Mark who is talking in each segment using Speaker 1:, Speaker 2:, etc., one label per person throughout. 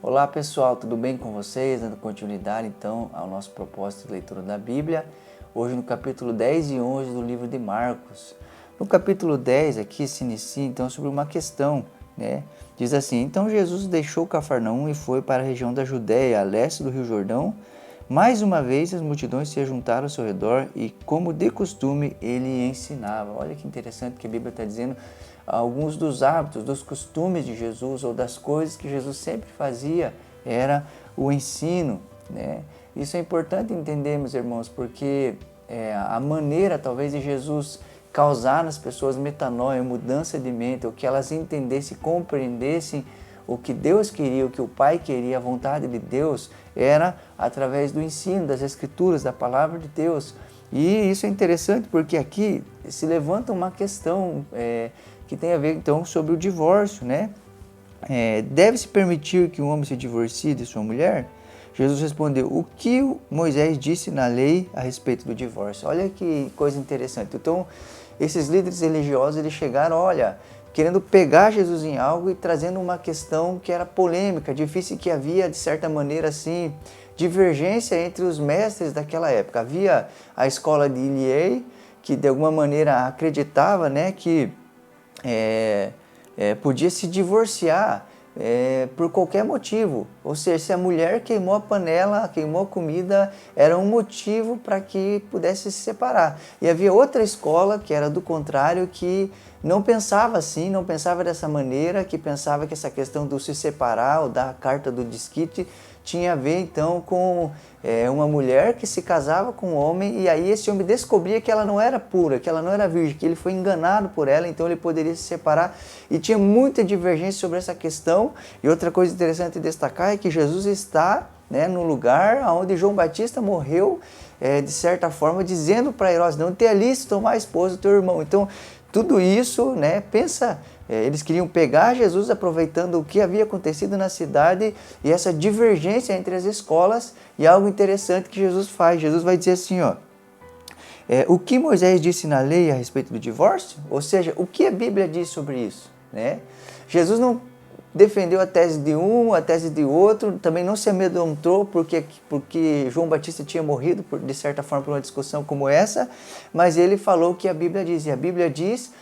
Speaker 1: Olá pessoal, tudo bem com vocês? Dando continuidade então ao nosso propósito de leitura da Bíblia, hoje no capítulo 10 e 11 do livro de Marcos. No capítulo 10 aqui se inicia então sobre uma questão, Diz assim: então Jesus deixou Cafarnaum e foi para a região da Judéia, a leste do Rio Jordão. Mais uma vez as multidões se juntaram ao seu redor e, como de costume, ele ensinava. Olha que interessante que a Bíblia está dizendo alguns dos hábitos, dos costumes de Jesus ou das coisas que Jesus sempre fazia, era o ensino, Isso é importante entender, meus irmãos, porque a maneira talvez de Jesus causar nas pessoas metanoia, mudança de mente, ou que elas entendessem, compreendessem o que Deus queria, o que o Pai queria, a vontade de Deus, era através do ensino, das Escrituras, da Palavra de Deus. E isso é interessante porque aqui se levanta uma questão que tem a ver então sobre o divórcio, Deve-se permitir que um homem se divorcie de sua mulher? Jesus respondeu: o que Moisés disse na lei a respeito do divórcio? Olha que coisa interessante. Então, esses líderes religiosos, eles chegaram, querendo pegar Jesus em algo e trazendo uma questão que era polêmica, difícil, que havia, de certa maneira, assim, divergência entre os mestres daquela época. Havia a escola de Hillel, que de alguma maneira acreditava, que podia se divorciar por qualquer motivo. Ou seja, se a mulher queimou a panela, queimou a comida, era um motivo para que pudesse se separar. E havia outra escola, que era do contrário, que não pensava assim, não pensava dessa maneira, que pensava que essa questão do se separar ou da carta do desquite tinha a ver então com uma mulher que se casava com um homem e aí esse homem descobria que ela não era pura, que ela não era virgem, que ele foi enganado por ela, então ele poderia se separar, e tinha muita divergência sobre essa questão. E outra coisa interessante de destacar é que Jesus está no lugar onde João Batista morreu, de certa forma dizendo para Herodes: não te aliste tomar a esposa do teu irmão. Então tudo isso, pensa, eles queriam pegar Jesus aproveitando o que havia acontecido na cidade e essa divergência entre as escolas. E algo interessante que Jesus faz, Jesus vai dizer assim, o que Moisés disse na lei a respeito do divórcio? Ou seja, o que a Bíblia diz sobre isso? Jesus não defendeu a tese de um, a tese de outro, também não se amedrontou porque João Batista tinha morrido, de certa forma, por uma discussão como essa, mas ele falou o que a Bíblia diz. E a Bíblia diz,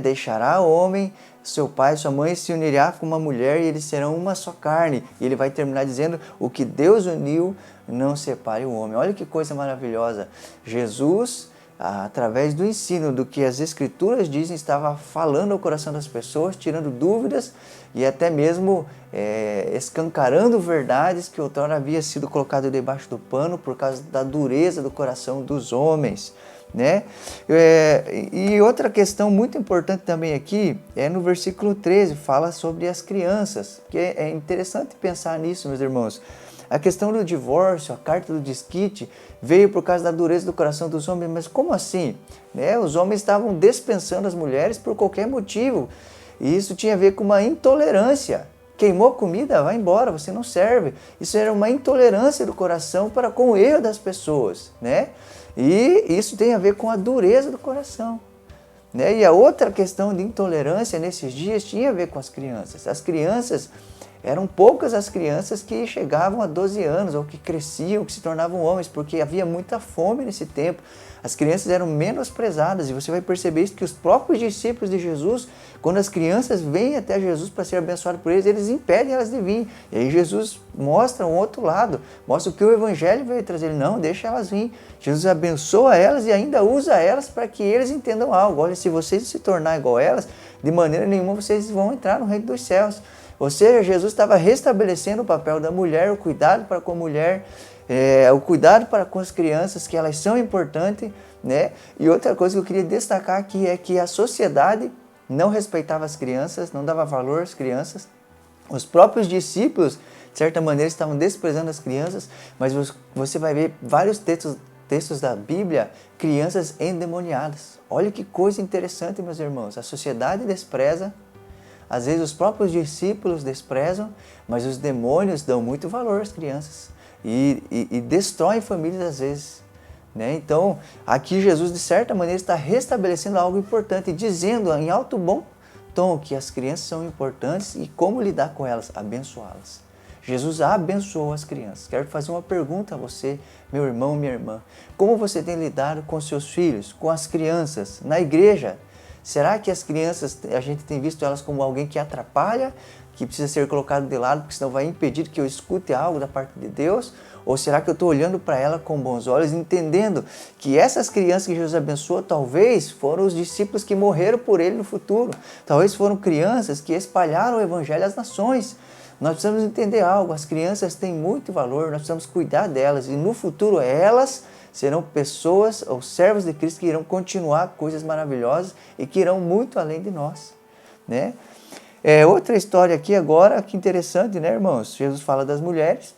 Speaker 1: deixará o homem, seu pai, sua mãe, se unirá com uma mulher e eles serão uma só carne. E ele vai terminar dizendo: o que Deus uniu, não separe o homem. Olha que coisa maravilhosa. Jesus, através do ensino do que as Escrituras dizem, estava falando ao coração das pessoas, tirando dúvidas e até mesmo escancarando verdades que outrora havia sido colocado debaixo do pano por causa da dureza do coração dos homens. E outra questão muito importante também aqui é no versículo 13, fala sobre as crianças, que é interessante pensar nisso, meus irmãos. A questão do divórcio, a carta do desquite, veio por causa da dureza do coração dos homens. Mas como assim? Os homens estavam dispensando as mulheres por qualquer motivo. E isso tinha a ver com uma intolerância. Queimou a comida, vai embora, você não serve. Isso era uma intolerância do coração para com o erro das pessoas. E isso tem a ver com a dureza do coração. E a outra questão de intolerância nesses dias tinha a ver com as crianças. As crianças, eram poucas as crianças que chegavam a 12 anos, ou que cresciam, que se tornavam homens, porque havia muita fome nesse tempo. As crianças eram menosprezadas, e você vai perceber isso, que os próprios discípulos de Jesus, quando as crianças vêm até Jesus para ser abençoados por eles impedem elas de vir. E aí Jesus mostra um outro lado, mostra o que o Evangelho veio trazer. Ele: não, deixa elas vir. Jesus abençoa elas e ainda usa elas para que eles entendam algo. Olha, se vocês se tornarem igual a elas, de maneira nenhuma vocês vão entrar no reino dos céus. Ou seja, Jesus estava restabelecendo o papel da mulher, o cuidado para com a mulher, o cuidado para com as crianças, que elas são importantes. E outra coisa que eu queria destacar aqui é que a sociedade não respeitava as crianças, não dava valor às crianças. Os próprios discípulos, de certa maneira, estavam desprezando as crianças, mas você vai ver vários textos da Bíblia, crianças endemoniadas. Olha que coisa interessante, meus irmãos. A sociedade despreza, às vezes os próprios discípulos desprezam, mas os demônios dão muito valor às crianças e destroem famílias às vezes. Então, aqui Jesus, de certa maneira, está restabelecendo algo importante, dizendo em alto bom tom que as crianças são importantes e como lidar com elas, abençoá-las. Jesus abençoou as crianças. Quero fazer uma pergunta a você, meu irmão, minha irmã. Como você tem lidado com seus filhos, com as crianças, na igreja? Será que as crianças, a gente tem visto elas como alguém que atrapalha, que precisa ser colocado de lado, porque senão vai impedir que eu escute algo da parte de Deus? Ou será que eu estou olhando para ela com bons olhos, entendendo que essas crianças que Jesus abençoou, talvez foram os discípulos que morreram por ele no futuro. Talvez foram crianças que espalharam o evangelho às nações. Nós precisamos entender algo, as crianças têm muito valor, nós precisamos cuidar delas. E no futuro elas serão pessoas ou servos de Cristo que irão continuar coisas maravilhosas e que irão muito além de nós, né? Outra história aqui agora, que interessante, né, irmãos? Jesus fala das mulheres,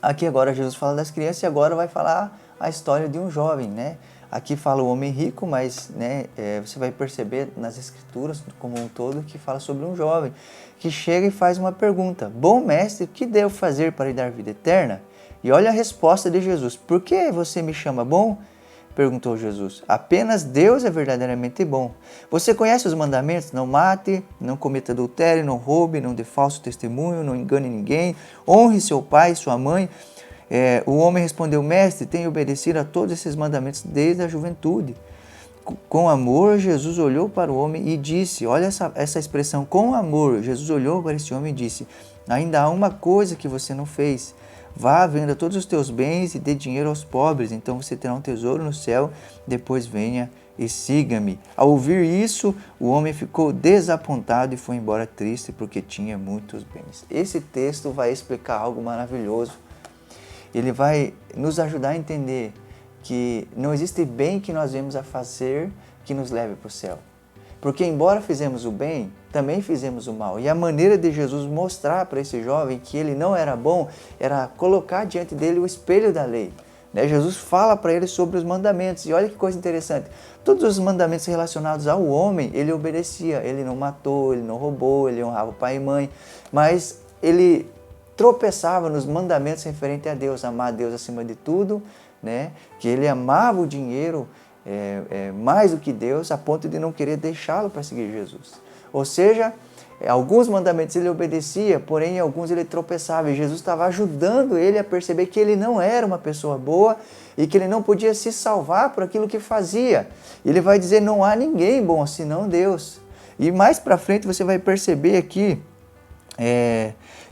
Speaker 1: aqui agora Jesus fala das crianças e agora vai falar a história de um jovem, né? Aqui fala o homem rico, mas né, você vai perceber nas escrituras como um todo que fala sobre um jovem que chega e faz uma pergunta: bom mestre, o que devo fazer para lhe dar vida eterna? E olha a resposta de Jesus: por que você me chama bom? Perguntou Jesus. Apenas Deus é verdadeiramente bom. Você conhece os mandamentos? Não mate, não cometa adultério, não roube, não dê falso testemunho, não engane ninguém, honre seu pai e sua mãe. O homem respondeu: mestre, tenho obedecido a todos esses mandamentos desde a juventude. Com amor, Jesus olhou para o homem e disse, olha essa expressão, com amor, Jesus olhou para esse homem e disse: ainda há uma coisa que você não fez. Vá, venda todos os teus bens e dê dinheiro aos pobres, então você terá um tesouro no céu, depois venha e siga-me. Ao ouvir isso, o homem ficou desapontado e foi embora triste porque tinha muitos bens. Esse texto vai explicar algo maravilhoso. Ele vai nos ajudar a entender que não existe bem que nós venhamos a fazer que nos leve para o céu. Porque embora fizemos o bem, também fizemos o mal. E a maneira de Jesus mostrar para esse jovem que ele não era bom, era colocar diante dele o espelho da lei. Jesus fala para ele sobre os mandamentos. E olha que coisa interessante. Todos os mandamentos relacionados ao homem, ele obedecia. Ele não matou, ele não roubou, ele honrava o pai e mãe. Mas ele tropeçava nos mandamentos referentes a Deus. Amar a Deus acima de tudo, né? Que ele amava o dinheiro mais do que Deus, a ponto de não querer deixá-lo para seguir Jesus. Ou seja, alguns mandamentos ele obedecia, porém em alguns ele tropeçava. E Jesus estava ajudando ele a perceber que ele não era uma pessoa boa e que ele não podia se salvar por aquilo que fazia. Ele vai dizer: não há ninguém bom senão Deus. E mais para frente você vai perceber aqui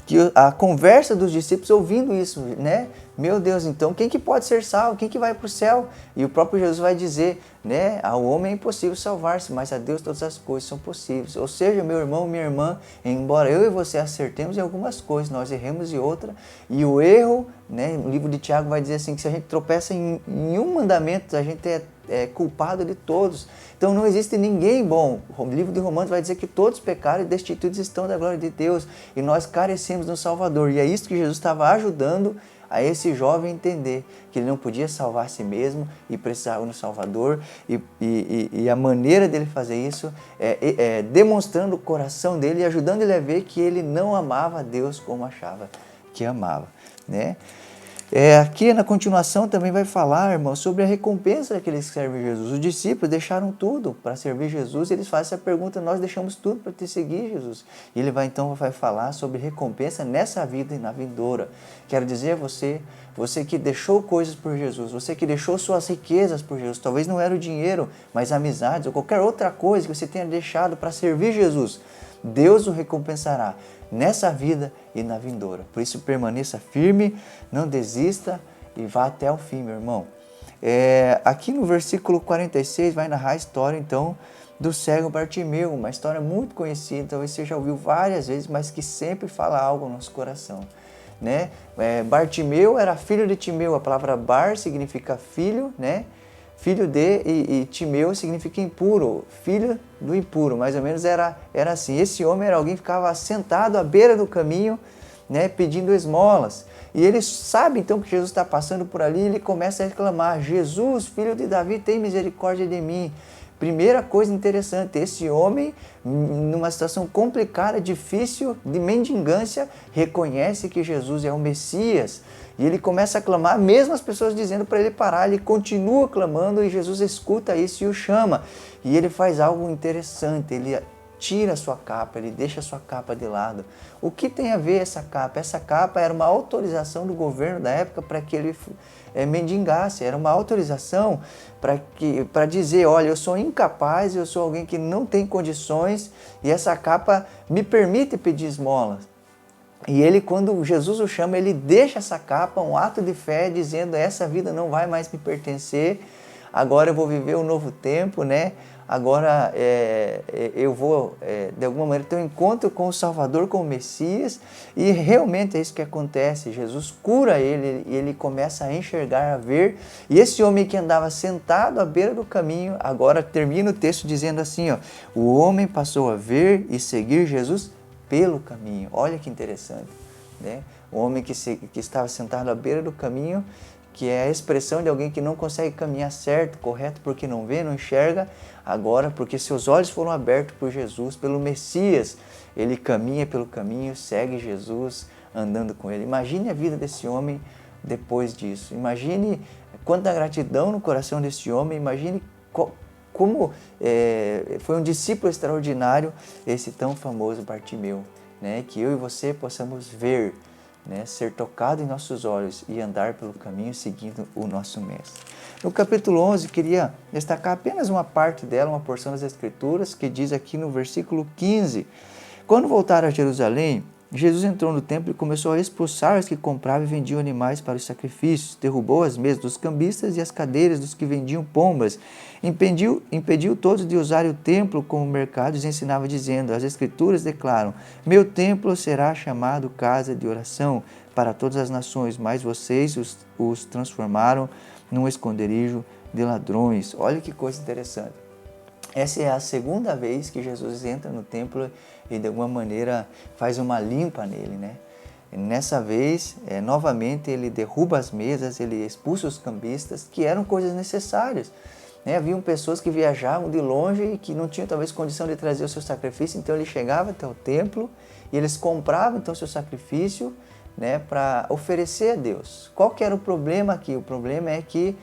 Speaker 1: que a conversa dos discípulos ouvindo isso, né? Meu Deus, então quem que pode ser salvo? Quem que vai para o céu? E o próprio Jesus vai dizer, né? Ao homem é impossível salvar-se, mas a Deus todas as coisas são possíveis. Ou seja, meu irmão, minha irmã, embora eu e você acertemos em algumas coisas, nós erremos em outra. E o erro, né? O livro de Tiago vai dizer assim, que se a gente tropeça em um mandamento, a gente é culpado de todos. Então não existe ninguém bom. O livro de Romanos vai dizer que todos pecaram e destituídos estão da glória de Deus. E nós carecemos do Salvador. E é isso que Jesus estava ajudando a esse jovem entender, que ele não podia salvar a si mesmo e precisava do Salvador. E a maneira dele fazer isso é demonstrando o coração dele e ajudando ele a ver que ele não amava a Deus como achava que amava, né? Aqui na continuação também vai falar, irmão, sobre a recompensa daqueles que servem Jesus. Os discípulos deixaram tudo para servir Jesus e eles fazem essa pergunta: nós deixamos tudo para te seguir, Jesus? E ele vai falar sobre recompensa nessa vida e na vindoura. Quero dizer a você que deixou coisas por Jesus, você que deixou suas riquezas por Jesus, talvez não era o dinheiro, mas amizades ou qualquer outra coisa que você tenha deixado para servir Jesus, Deus o recompensará nessa vida e na vindoura. Por isso permaneça firme, não desista e vá até o fim, meu irmão. Aqui no versículo 46 vai narrar a história então do cego Bartimeu, uma história muito conhecida, talvez você já ouviu várias vezes, mas que sempre fala algo no nosso coração, né? Bartimeu era filho de Timeu, a palavra bar significa filho, né? Filho de, e Timeu significa impuro, filho do impuro, mais ou menos era assim. Esse homem era alguém que ficava sentado à beira do caminho, né, pedindo esmolas. E ele sabe então que Jesus está passando por ali e ele começa a reclamar: Jesus, filho de Davi, tem misericórdia de mim. Primeira coisa interessante, esse homem, numa situação complicada, difícil, de mendigância, reconhece que Jesus é o Messias. E ele começa a clamar, mesmo as pessoas dizendo para ele parar, ele continua clamando e Jesus escuta isso e o chama. E ele faz algo interessante, ele tira a sua capa, ele deixa a sua capa de lado. O que tem a ver essa capa? Essa capa era uma autorização do governo da época para que ele mendigasse, era uma autorização para dizer, olha, eu sou incapaz, eu sou alguém que não tem condições e essa capa me permite pedir esmolas. E ele, quando Jesus o chama, ele deixa essa capa, um ato de fé, dizendo, essa vida não vai mais me pertencer, agora eu vou viver um novo tempo, né? Agora eu vou, de alguma maneira, ter um encontro com o Salvador, com o Messias, e realmente é isso que acontece. Jesus cura ele e ele começa a enxergar, a ver, e esse homem que andava sentado à beira do caminho, agora termina o texto dizendo assim, ó, o homem passou a ver e seguir Jesus pelo caminho. Olha que interessante, né? O homem que estava sentado à beira do caminho, que é a expressão de alguém que não consegue caminhar certo, correto, porque não vê, não enxerga, agora, porque seus olhos foram abertos por Jesus, pelo Messias, ele caminha pelo caminho, segue Jesus, andando com ele. Imagine a vida desse homem depois disso, imagine quanta gratidão no coração desse homem, imagine como foi um discípulo extraordinário esse tão famoso Bartimeu, né? Que eu e você possamos ver, né, ser tocado em nossos olhos e andar pelo caminho seguindo o nosso Mestre. No capítulo 11, queria destacar apenas uma parte dela, uma porção das Escrituras, que diz aqui no versículo 15, quando voltaram a Jerusalém, Jesus entrou no templo e começou a expulsar os que compravam e vendiam animais para os sacrifícios, derrubou as mesas dos cambistas e as cadeiras dos que vendiam pombas, impediu todos de usarem o templo como mercado e ensinava dizendo, as Escrituras declaram, meu templo será chamado casa de oração para todas as nações, mas vocês os transformaram num esconderijo de ladrões. Olha que coisa interessante. Essa é a segunda vez que Jesus entra no templo e de alguma maneira faz uma limpa nele, né? Nessa vez, novamente, ele derruba as mesas, ele expulsa os cambistas, que eram coisas necessárias. Né? Haviam pessoas que viajavam de longe e que não tinham talvez condição de trazer o seu sacrifício, então ele chegava até o templo e eles compravam então o seu sacrifício, né, para oferecer a Deus. Qual que era o problema aqui? O problema é que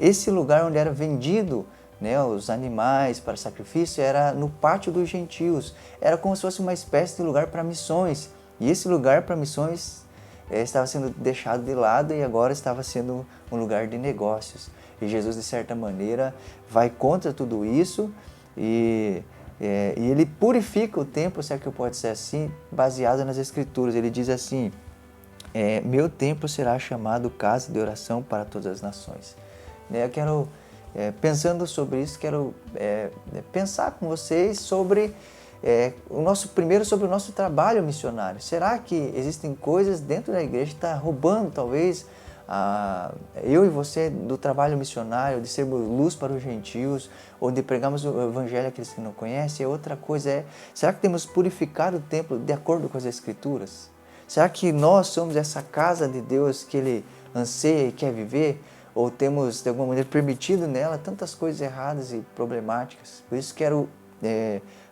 Speaker 1: esse lugar onde era vendido, né, os animais para sacrifício era no pátio dos gentios, era como se fosse uma espécie de lugar para missões, e esse lugar para missões estava sendo deixado de lado e agora estava sendo um lugar de negócios, e Jesus de certa maneira vai contra tudo isso e ele purifica o templo, se é que pode ser assim, baseado nas Escrituras. Ele diz assim, meu templo será chamado casa de oração para todas as nações. Eu quero pensando sobre isso, quero pensar com vocês sobre sobre o nosso trabalho missionário. Será que existem coisas dentro da igreja que está roubando, talvez, eu e você do trabalho missionário, de sermos luz para os gentios, ou de pregarmos o evangelho àqueles que não conhecem? E outra coisa será que temos purificado o templo de acordo com as Escrituras? Será que nós somos essa casa de Deus que Ele anseia e quer viver? Ou temos, de alguma maneira, permitido nela tantas coisas erradas e problemáticas? Por isso quero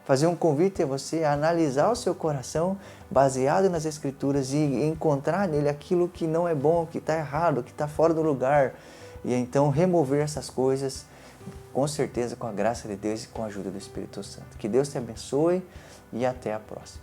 Speaker 1: fazer um convite a você a analisar o seu coração baseado nas Escrituras e encontrar nele aquilo que não é bom, que está errado, que está fora do lugar. E então remover essas coisas, com certeza, com a graça de Deus e com a ajuda do Espírito Santo. Que Deus te abençoe e até a próxima.